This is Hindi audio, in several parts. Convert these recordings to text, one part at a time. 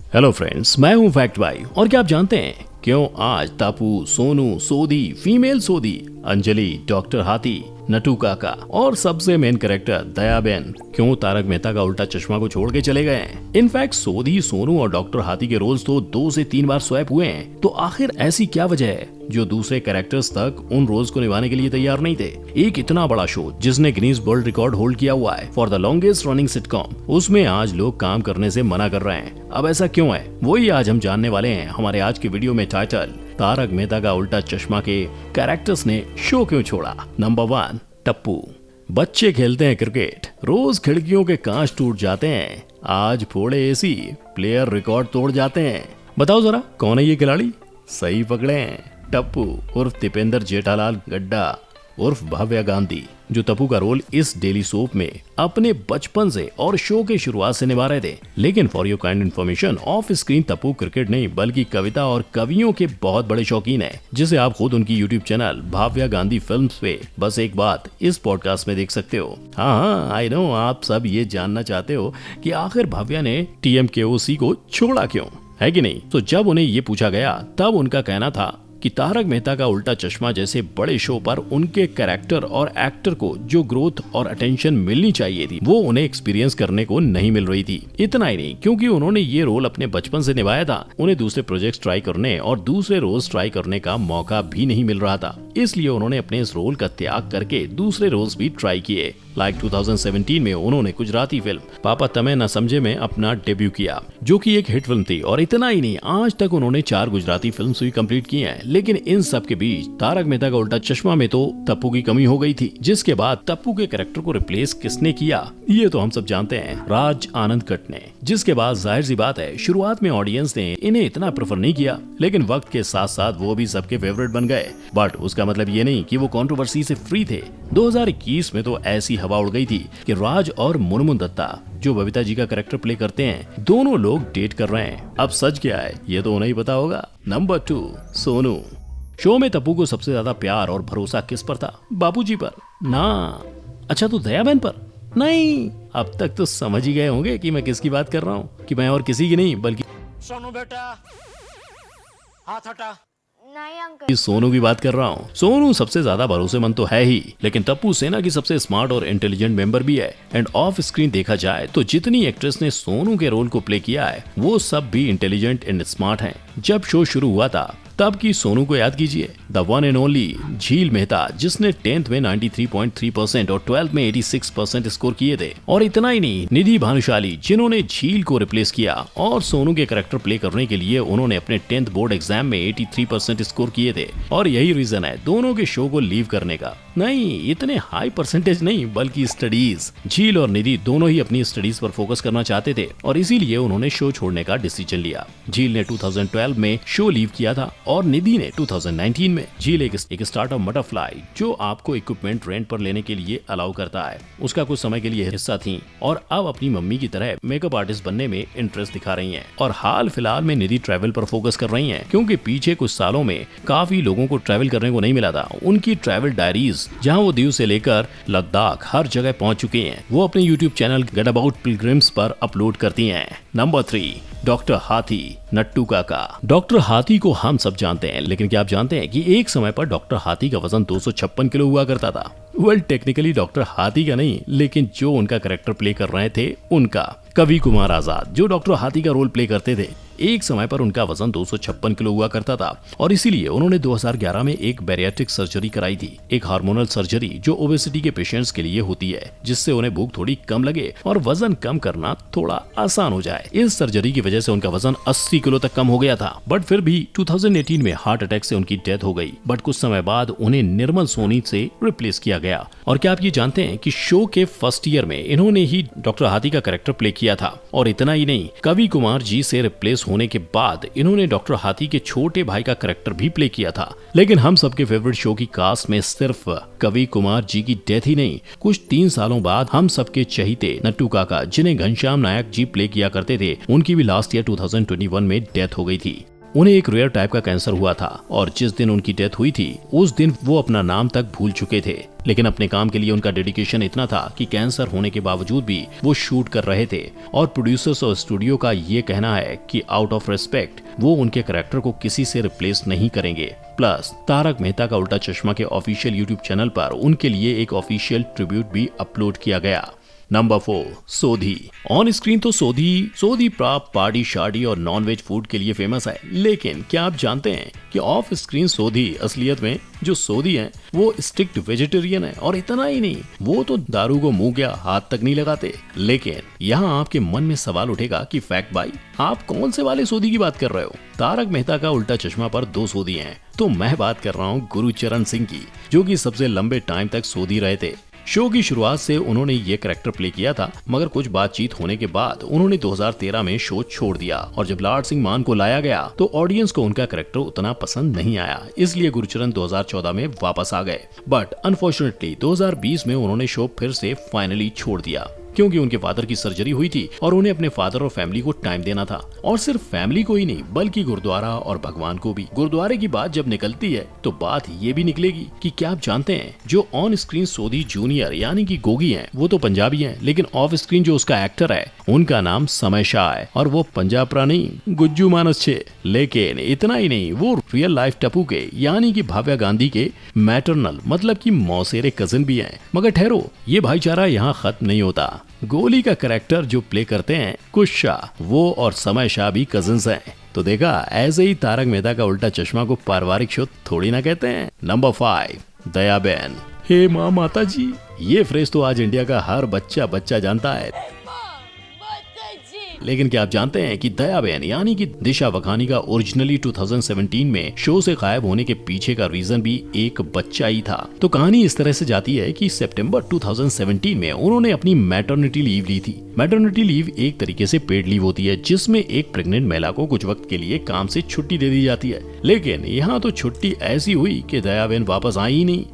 हेलो फ्रेंड्स, मैं हूं फैक्ट भाई। और क्या आप जानते हैं क्यों आज तप्पू, सोनू, सोदी, फीमेल सोदी, अंजलि, डॉक्टर हाथी, नट्टू काका और सबसे मेन कैरेक्टर दयाबेन क्यों तारक मेहता का उल्टा चश्मा को छोड़ के चले गए हैं? इनफैक्ट सोदी, सोनू और डॉक्टर हाथी के रोल्स तो 2 से 3 बार स्वैप हुए हैं। तो आखिर ऐसी क्या वजह है जो दूसरे कैरेक्टर्स तक उन रोल्स को निभाने के लिए तैयार नहीं थे? एक इतना बड़ा शो जिसने गिनीज वर्ल्ड रिकॉर्ड होल्ड किया हुआ है for the longest running sitcom, उसमें आज लोग काम करने से मना कर रहे हैं। अब ऐसा क्यों है, वही आज हम जानने वाले हैं हमारे आज की वीडियो में। टाइटल, तारक मेहता का उल्टा चश्मा के कैरेक्टर्स ने शो क्यों छोड़ा। नंबर 1, टप्पू। बच्चे खेलते हैं क्रिकेट, रोज खिड़कियों के कांच टूट जाते हैं। आज फोड़े एसी, प्लेयर रिकॉर्ड तोड़ जाते हैं। बताओ जरा कौन है ये खिलाड़ी? सही पकड़े हैं, टप्पू उर्फ दीपेंद्र जेठालाल गड्ढा उर्फ भव्या गांधी, जो टप्पू का रोल इस डेली सोप में अपने बचपन से और शो के शुरुआत से निभा रहे थे। लेकिन for your kind information, of screen Tappu cricket नहीं बल्कि कविता और कवियों के बहुत बड़े शौकीन है, जिसे आप खुद उनकी YouTube channel Bhavya Gandhi films पे बस एक बात इस पॉडकास्ट में देख सकते हो। हाँ, आई नो आप सब ये जानना चाहते हो कि आखिर भव्या ने TMKOC को छोड़ा क्यों, है कि नहीं? तो जब उन्हें ये पूछा गया तब उनका कहना था कि तारक मेहता का उल्टा चश्मा जैसे बड़े शो पर उनके कैरेक्टर और एक्टर को जो ग्रोथ और अटेंशन मिलनी चाहिए थी वो उन्हें एक्सपीरियंस करने को नहीं मिल रही थी। इतना ही नहीं, क्योंकि उन्होंने ये रोल अपने बचपन से निभाया था, उन्हें दूसरे प्रोजेक्ट्स ट्राई करने और दूसरे रोल्स ट्राई करने का मौका भी नहीं मिल रहा था। इसलिए उन्होंने अपने इस रोल का त्याग करके दूसरे रोल्स भी ट्राई किए। लाइक 2017 में उन्होंने गुजराती फिल्म पापा तमे न समझे में अपना डेब्यू किया, जो कि एक हिट फिल्म थी। और इतना ही नहीं, आज तक उन्होंने 4 गुजराती फिल्म भी कंप्लीट की हैं। लेकिन इन सब के बीच तारक मेहता का उल्टा चश्मा में तो टप्पू की कमी हो गई थी, जिसके बाद टप्पू के कैरेक्टर को रिप्लेस किसने किया ये तो हम सब जानते हैं, राज आनंद कट ने। जिसके बाद जाहिर सी बात है शुरुआत में ऑडियंस ने इन्हें इतना प्रेफर नहीं किया, लेकिन वक्त के साथ साथ वो भी सबके फेवरेट बन गए। बट उसका मतलब ये नहीं कि वो कंट्रोवर्सी से फ्री थे। 2021 में तो ऐसी हवा उड़ गई थी कि राज और मुनमुन दत्ता, जो बबीता जी का कैरेक्टर प्ले करते हैं, दोनों लोग डेट कर रहे हैं। अब सच क्या है ये तो उन्हें ही पता होगा। नंबर 2, सोनू। शो में टप्पू को सबसे ज्यादा प्यार और भरोसा किस पर था? बाबूजी पर ना? अच्छा, तो दयाबेन पर? नहीं। अब तक तो समझ ही गए होंगे कि मैं किसकी बात कर रहा हूँ, कि मैं और किसी की नहीं बल्कि सोनू बेटा हाथ हटा। नहीं अंकल, सोनू की बात कर रहा हूँ। सोनू सबसे ज्यादा भरोसेमंद तो है ही, लेकिन टप्पू सेना की सबसे स्मार्ट और इंटेलिजेंट मेंबर भी है। एंड ऑफ स्क्रीन देखा जाए तो जितनी एक्ट्रेस ने सोनू के रोल को प्ले किया है वो सब भी इंटेलिजेंट एंड स्मार्ट हैं। जब शो शुरू हुआ था तब की सोनू को याद कीजिए, द वन एंड ओनली झील मेहता, जिसने 10th में 93.3% और 12th में 86% स्कोर किए थे। और इतना ही नहीं, निधि भानुशाली, जिन्होंने झील को रिप्लेस किया और सोनू के कैरेक्टर प्ले करने के लिए उन्होंने अपने 10th बोर्ड एग्जाम में 83% स्कोर किए थे। और यही रीजन है दोनों के शो को लीव करने का। नहीं, इतने हाई परसेंटेज नहीं बल्कि स्टडीज। झील और निधि दोनों ही अपनी स्टडीज पर फोकस करना चाहते थे और इसीलिए उन्होंने शो छोड़ने का डिसीजन लिया। झील ने 2012 में शो लीव किया था और निधि ने 2019 में। झील एक स्टार्टअप बटरफ्लाई, जो आपको इक्विपमेंट रेंट पर लेने के लिए अलाउ करता है, उसका कुछ समय के लिए हिस्सा थी और अब अपनी मम्मी की तरह मेकअप आर्टिस्ट बनने में इंटरेस्ट दिखा रही हैं। और हाल फिलहाल में निधि ट्रैवल पर फोकस कर रही हैं, क्योंकि पीछे कुछ सालों में काफी लोगों को ट्रैवल करने को नहीं मिला था। उनकी ट्रैवल डायरीज, जहां वो दीव से लेकर लद्दाख हर जगह पहुंच चुकी हैं, वो अपने YouTube channel get about pilgrims पर अपलोड करती हैं। नंबर 3, डॉक्टर हाथी, नट्टू काका। डॉक्टर हाथी को हम सब जानते हैं, लेकिन क्या आप जानते हैं कि एक समय पर डॉक्टर हाथी का वजन 256 किलो हुआ करता था? वेल, टेक्निकली डॉक्टर हाथी का नहीं, लेकिन जो उनका कैरेक्टर प्ले कर रहे थे उनका। कवि कुमार आजाद, जो डॉक्टर हाथी का रोल प्ले करते थे, एक समय पर उनका वजन 256 किलो हुआ करता था और इसीलिए उन्होंने 2011 में एक बैरिएट्रिक सर्जरी कराई थी, एक हार्मोनल सर्जरी जो ओबेसिटी के पेशेंट्स के लिए होती है, जिससे उन्हें भूख थोड़ी कम लगे और वजन कम करना थोड़ा आसान हो जाए। इस सर्जरी की वजह से उनका वजन 80 किलो तक कम हो गया था, बट फिर भी 2018 में हार्ट अटैक से उनकी डेथ हो गई। बट कुछ समय बाद उन्हें निर्मल सोनी से रिप्लेस किया गया। और क्या आप ये जानते हैं कि शो के फर्स्ट ईयर में इन्होंने ही डॉक्टर हाथी का कैरेक्टर प्ले किया था? और इतना ही नहीं, कवि कुमार जी से रिप्लेस होने के बाद इन्होंने डॉक्टर हाथी के छोटे भाई का कैरेक्टर भी प्ले किया था। लेकिन हम सबके फेवरेट शो की कास्ट में सिर्फ कवि कुमार जी की डेथ ही नहीं, कुछ 3 सालों बाद हम सबके चहीते नट्टू काका, जिन्हें घनश्याम नायक जी प्ले किया करते थे, उनकी भी लास्ट ईयर 2021 में डेथ हो गई थी। उन्हें एक रेयर टाइप का कैंसर हुआ था और जिस दिन उनकी डेथ हुई थी उस दिन वो अपना नाम तक भूल चुके थे। लेकिन अपने काम के लिए उनका डेडिकेशन इतना था कि कैंसर होने के बावजूद भी वो शूट कर रहे थे। और प्रोड्यूसर्स और स्टूडियो का ये कहना है कि आउट ऑफ रिस्पेक्ट वो उनके कैरेक्टर को किसी से रिप्लेस नहीं करेंगे। प्लस तारक मेहता का उल्टा चश्मा के ऑफिशियल यूट्यूब चैनल पर उनके लिए एक ऑफिशियल ट्रिब्यूट भी अपलोड किया गया। नंबर 4, सोधी। ऑन स्क्रीन तो सोधी प्राप पार्टी शार्टी और नॉनवेज फूड के लिए फेमस है, लेकिन क्या आप जानते हैं कि ऑफ स्क्रीन सोधी असलियत में जो सोधी है वो स्ट्रिक्ट वेजिटेरियन है। और इतना ही नहीं, वो तो दारू को मुंह क्या हाथ तक नहीं लगाते। लेकिन यहाँ आपके मन में सवाल उठेगा कि फैक्ट भाई, आप कौन से वाले सोधी की बात कर रहे हो? तारक मेहता का उल्टा चश्मा पर 2 सोधी हैं, तो मैं बात कर रहा हूँ गुरुचरण सिंह की, जो कि सबसे लंबे टाइम तक सोधी रहे थे। शो की शुरुआत से उन्होंने ये कैरेक्टर प्ले किया था, मगर कुछ बातचीत होने के बाद उन्होंने 2013 में शो छोड़ दिया। और जब लाड सिंह मान को लाया गया तो ऑडियंस को उनका कैरेक्टर उतना पसंद नहीं आया, इसलिए गुरुचरण 2014 में वापस आ गए। बट अनफॉर्चुनेटली 2020 में उन्होंने शो फिर से फाइनली छोड़ दिया, क्योंकि उनके फादर की सर्जरी हुई थी और उन्हें अपने फादर और फैमिली को टाइम देना था। और सिर्फ फैमिली को ही नहीं, बल्कि गुरुद्वारा और भगवान को भी। गुरुद्वारे की बात जब निकलती है तो बात ये भी निकलेगी कि क्या आप जानते हैं जो ऑन स्क्रीन सोधी जूनियर यानी कि गोगी हैं, वो तो पंजाबी हैं, लेकिन ऑफ स्क्रीन जो उसका एक्टर है उनका नाम समय शाह है, और वो पंजाब प्राणी गुज्जू मानस छे। लेकिन इतना ही नहीं, वो रियल लाइफ टप्पू के यानी कि भाव्या गांधी के मैटरनल मतलब की मौसेरे कजिन भी हैं। मगर ठहरो, ये भाईचारा यहाँ खत्म नहीं होता। गोली का कैरेक्टर जो प्ले करते हैं कुश शाह, वो और समय शाह भी कजिन्स हैं। तो देखा, ऐसे ही तारक मेहता का उल्टा चश्मा को पारिवारिक शो थोड़ी ना कहते हैं। नंबर 5, दयाबेन। हे माँ माता जी, ये फ्रेज तो आज इंडिया का हर बच्चा जानता है। लेकिन क्या आप जानते हैं कि दयाबेन यानी कि दिशा वखानी का ओरिजिनली 2017 में शो से गायब होने के पीछे का रीजन भी एक बच्चा ही था। तो कहानी इस तरह से जाती है कि सितंबर 2017 में उन्होंने अपनी मैटरनिटी लीव ली थी। मैटरनिटी लीव एक तरीके से पेड लीव होती है, जिसमें एक प्रेग्नेंट महिला को कुछ वक्त के लिए काम से छुट्टी दे दी जाती है। लेकिन यहाँ तो छुट्टी ऐसी हुई कि दयाबेन वापस आई ही नहीं।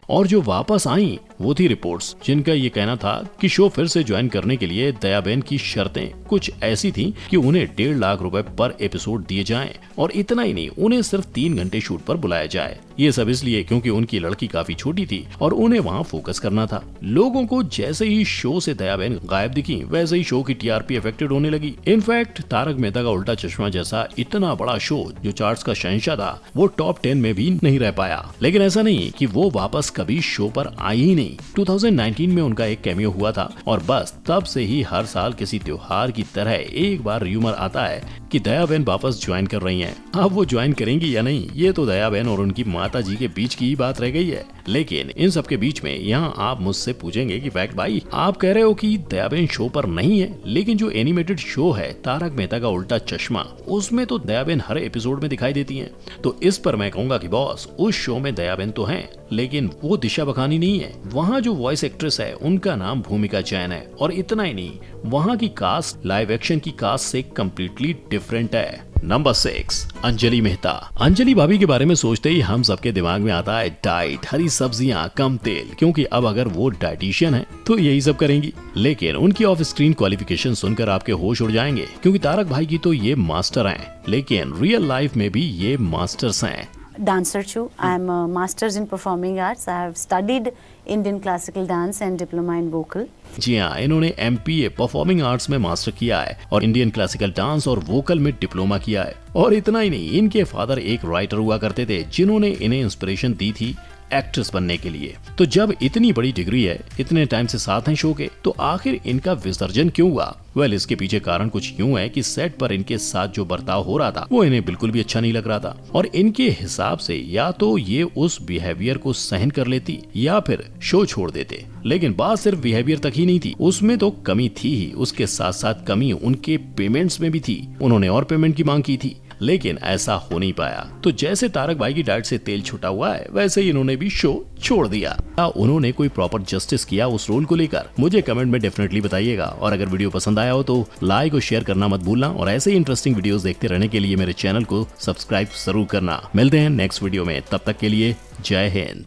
और जो वापस आई वो थी रिपोर्ट्स, जिनका ये कहना था कि शो फिर से ज्वाइन करने के लिए दयाबेन की शर्तें कुछ ऐसी थीं कि उन्हें 1.5 लाख रुपए पर एपिसोड दिए जाएं, और इतना ही नहीं, उन्हें सिर्फ 3 घंटे शूट पर बुलाया जाए। ये सब इसलिए क्योंकि उनकी लड़की काफी छोटी थी और उन्हें वहाँ फोकस करना था। लोगों को जैसे ही शो से दयाबेन गायब दिखी, वैसे ही शो की टीआरपी अफेक्टेड होने लगी। इनफैक्ट तारक मेहता का उल्टा चश्मा जैसा इतना बड़ा शो जो चार्ट्स का शहंशाह था, वो टॉप 10 में भी नहीं रह पाया। लेकिन ऐसा नहीं कि वो वापस कभी शो पर आई ही नहीं। 2019 में उनका एक कैमियो हुआ था, और बस तब से ही हर साल किसी त्योहार की तरह एक बार र्यूमर आता है कि दयाबेन वापस ज्वाइन कर रही हैं। अब वो ज्वाइन करेंगी या नहीं, ये तो दयाबेन और उनकी माता जी के बीच की ही बात रह गई है। लेकिन इन सब के बीच में यहाँ आप मुझसे पूछेंगे कि फैक्ट भाई, आप कह रहे हो कि दयाबेन शो पर नहीं है, लेकिन जो एनिमेटेड शो है तारक मेहता का उल्टा चश्मा, उसमें तो दयाबेन हर एपिसोड में दिखाई देती हैं। तो इस पर मैं कहूंगा कि बॉस, उस शो में दयाबेन तो हैं, लेकिन वो दिशा वखानी नहीं है। वहाँ जो वॉइस एक्ट्रेस है उनका नाम भूमिका जैन है। और इतना ही नहीं, वहाँ की कास्ट लाइव एक्शन की कास्ट से कम्प्लीटली डिफरेंट है। नंबर 6, अंजलि मेहता। अंजलि भाभी के बारे में सोचते ही हम सबके दिमाग में आता है डाइट, हरी सब्जियां, कम तेल, क्योंकि अब अगर वो डाइटिशियन है तो यही सब करेंगी। लेकिन उनकी ऑफ स्क्रीन क्वालिफिकेशन सुनकर आपके होश उड़ जाएंगे, क्योंकि तारक भाई की तो ये मास्टर हैं, लेकिन रियल लाइफ में भी ये मास्टर्स हैं। Dancer too. I am a master's in performing arts. I have studied Indian classical dance and diploma in vocal. जी हाँ, इन्होंने MPA परफॉर्मिंग आर्ट्स में मास्टर किया है और इंडियन क्लासिकल डांस और वोकल में डिप्लोमा किया है। और इतना ही नहीं, इनके फादर एक राइटर हुआ करते थे, जिन्होंने इन्हें इंस्पिरेशन दी थी एक्ट्रेस बनने के लिए। तो जब इतनी बड़ी डिग्री है, इतने टाइम से साथ हैं शो के, तो आखिर इनका विसर्जन क्यों हुआ? वेल, इसके पीछे कारण कुछ यूं है कि सेट पर इनके साथ जो बर्ताव हो रहा था वो इन्हें बिल्कुल भी अच्छा नहीं लग रहा था। और इनके हिसाब से या तो ये उस बिहेवियर को सहन कर लेती या फिर शो छोड़ देते। लेकिन बात सिर्फ बिहेवियर तक ही नहीं थी, उसमें तो कमी थी ही, उसके साथ साथ कमी उनके पेमेंट्स में भी थी। उन्होंने और पेमेंट की मांग की थी, लेकिन ऐसा हो नहीं पाया। तो जैसे तारक भाई की डाइट से तेल छुटा हुआ है, वैसे ही इन्होंने भी शो छोड़ दिया। उन्होंने कोई प्रॉपर जस्टिस किया उस रोल को लेकर? मुझे कमेंट में डेफिनेटली बताइएगा। और अगर वीडियो पसंद आया हो तो लाइक और शेयर करना मत भूलना, और ऐसे ही इंटरेस्टिंग वीडियोस देखते रहने के लिए मेरे चैनल को सब्सक्राइब जरूर करना। मिलते हैं नेक्स्ट वीडियो में, तब तक के लिए जय हिंद।